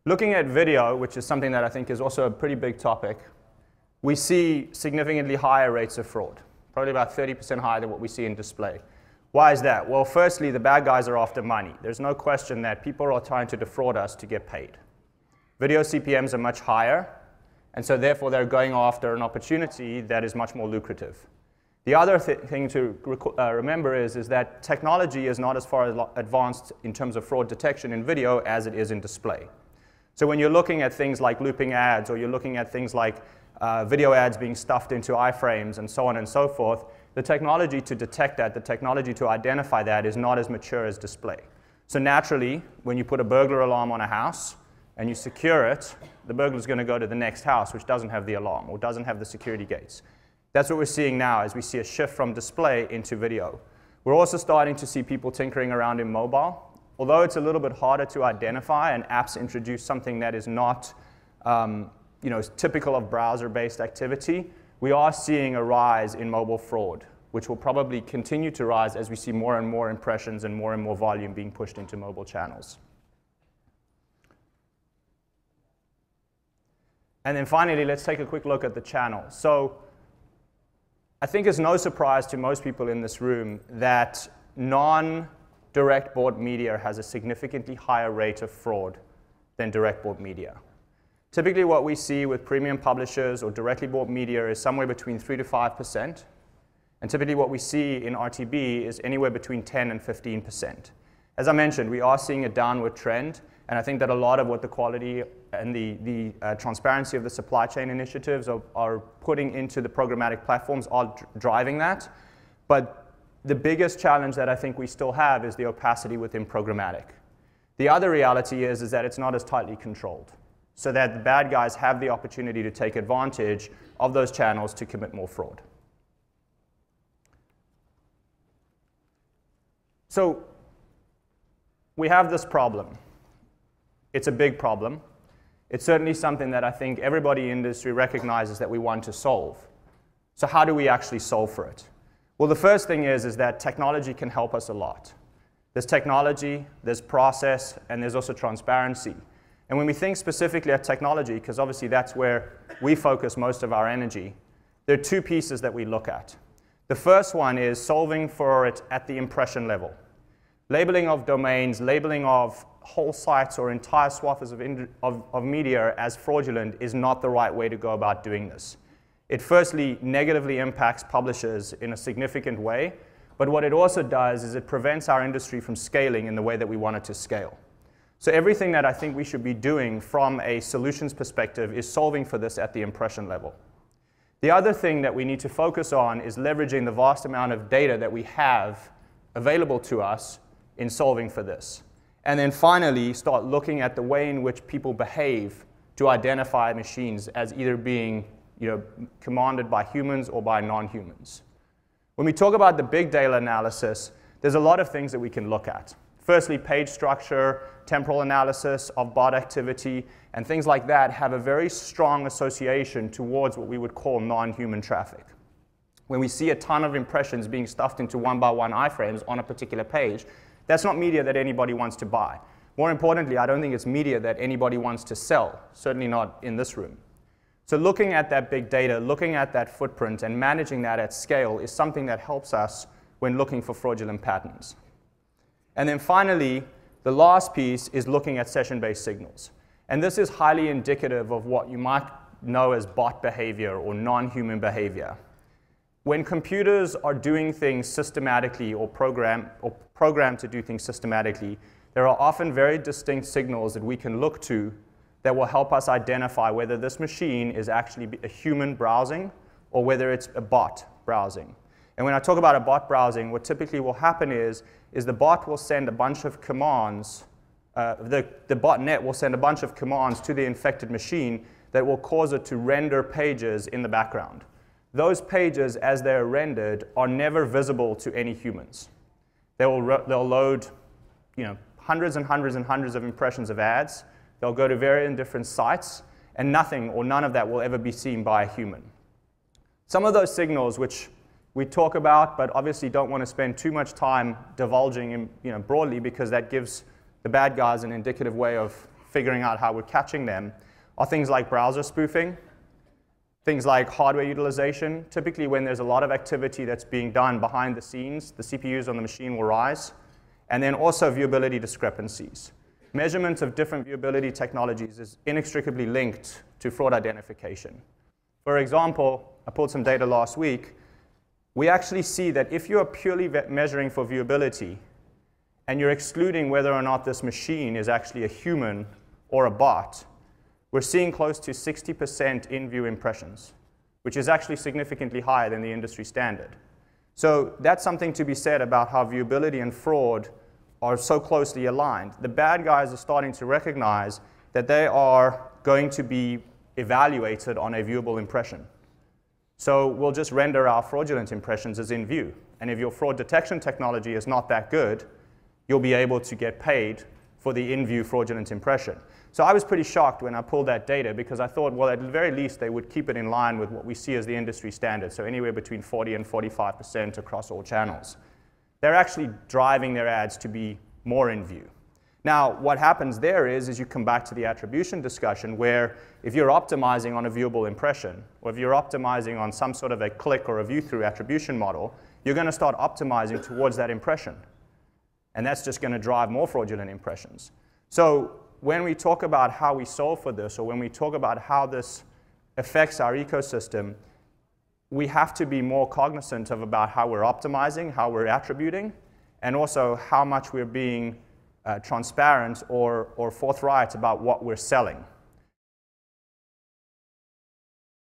Looking at video, which is something that I think is also a pretty big topic, we see significantly higher rates of fraud, probably about 30% higher than what we see in display. Why is that? Well, firstly, the bad guys are after money. There's no question that people are trying to defraud us to get paid. Video CPMs are much higher, and so therefore they're going after an opportunity that is much more lucrative. The other thing to remember is that technology is not as far advanced in terms of fraud detection in video as it is in display. So when you're looking at things like looping ads, or you're looking at things like video ads being stuffed into iframes and so on and so forth, the technology to detect that, the technology to identify that is not as mature as display. So naturally, when you put a burglar alarm on a house and you secure it, the burglar's going to go to the next house which doesn't have the alarm or doesn't have the security gates. That's what we're seeing now as we see a shift from display into video. We're also starting to see people tinkering around in mobile. Although it's a little bit harder to identify and apps introduce something that is not typical of browser-based activity, we are seeing a rise in mobile fraud, which will probably continue to rise as we see more and more impressions and more volume being pushed into mobile channels. And then finally, let's take a quick look at the channel. So I think it's no surprise to most people in this room that non-direct bought media has a significantly higher rate of fraud than direct bought media. Typically what we see with premium publishers or directly bought media is somewhere between 3 to 5%. And typically what we see in RTB is anywhere between 10 and 15%. As I mentioned, we are seeing a downward trend, and I think that a lot of what the quality and the transparency of the supply chain initiatives are putting into the programmatic platforms are driving that. But the biggest challenge that I think we still have is the opacity within programmatic. The other reality is that it's not as tightly controlled, so that the bad guys have the opportunity to take advantage of those channels to commit more fraud. So we have this problem. It's a big problem. It's certainly something that I think everybody in the industry recognizes that we want to solve. So how do we actually solve for it? Well, the first thing is that technology can help us a lot. There's technology, there's process, and there's also transparency. And when we think specifically at technology, because obviously that's where we focus most of our energy, there are two pieces that we look at. The first one is solving for it at the impression level. Labeling of domains, labeling of whole sites or entire swaths of media as fraudulent is not the right way to go about doing this. It firstly negatively impacts publishers in a significant way, but what it also does is it prevents our industry from scaling in the way that we want it to scale. So everything that I think we should be doing from a solutions perspective is solving for this at the impression level. The other thing that we need to focus on is leveraging the vast amount of data that we have available to us in solving for this. And then finally, start looking at the way in which people behave to identify machines as either being commanded by humans or by non-humans. When we talk about the big data analysis, there's a lot of things that we can look at. Firstly, page structure, temporal analysis of bot activity, and things like that have a very strong association towards what we would call non-human traffic. When we see a ton of impressions being stuffed into one-by-one iframes on a particular page, that's not media that anybody wants to buy. More importantly, I don't think it's media that anybody wants to sell, certainly not in this room. So looking at that big data, looking at that footprint, and managing that at scale is something that helps us when looking for fraudulent patterns. And then finally, the last piece is looking at session-based signals. And this is highly indicative of what you might know as bot behavior or non-human behavior. When computers are doing things systematically or programmed to do things systematically, there are often very distinct signals that we can look to that will help us identify whether this machine is actually a human browsing or whether it's a bot browsing. And when I talk about a bot browsing, what typically will happen is the bot will send a bunch of commands, the botnet will send a bunch of commands to the infected machine that will cause it to render pages in the background. Those pages, as they're rendered, are never visible to any humans. They'll load hundreds and hundreds and hundreds of impressions of ads. They'll go to varying different sites, and nothing or none of that will ever be seen by a human. Some of those signals, which we talk about, but obviously don't want to spend too much time divulging broadly, because that gives the bad guys an indicative way of figuring out how we're catching them are things like browser spoofing, things like hardware utilization. Typically when there's a lot of activity that's being done behind the scenes, the CPUs on the machine will rise. And then also viewability discrepancies. Measurement of different viewability technologies is inextricably linked to fraud identification. For example, I pulled some data last week. We actually see that if you are purely measuring for viewability and you're excluding whether or not this machine is actually a human or a bot, we're seeing close to 60% in-view impressions, which is actually significantly higher than the industry standard. So that's something to be said about how viewability and fraud are so closely aligned. The bad guys are starting to recognize that they are going to be evaluated on a viewable impression. So we'll just render our fraudulent impressions as in view. And if your fraud detection technology is not that good, you'll be able to get paid for the in-view fraudulent impression. So I was pretty shocked when I pulled that data because I thought, well, at the very least, they would keep it in line with what we see as the industry standard, so anywhere between 40 and 45% across all channels. They're actually driving their ads to be more in view. Now, what happens there is you come back to the attribution discussion where if you're optimizing on a viewable impression, or if you're optimizing on some sort of a click or a view-through attribution model, you're going to start optimizing towards that impression. And that's just going to drive more fraudulent impressions. So when we talk about how we solve for this, or when we talk about how this affects our ecosystem, we have to be more cognizant of about how we're optimizing, how we're attributing, and also how much we're being transparent or forthright about what we're selling.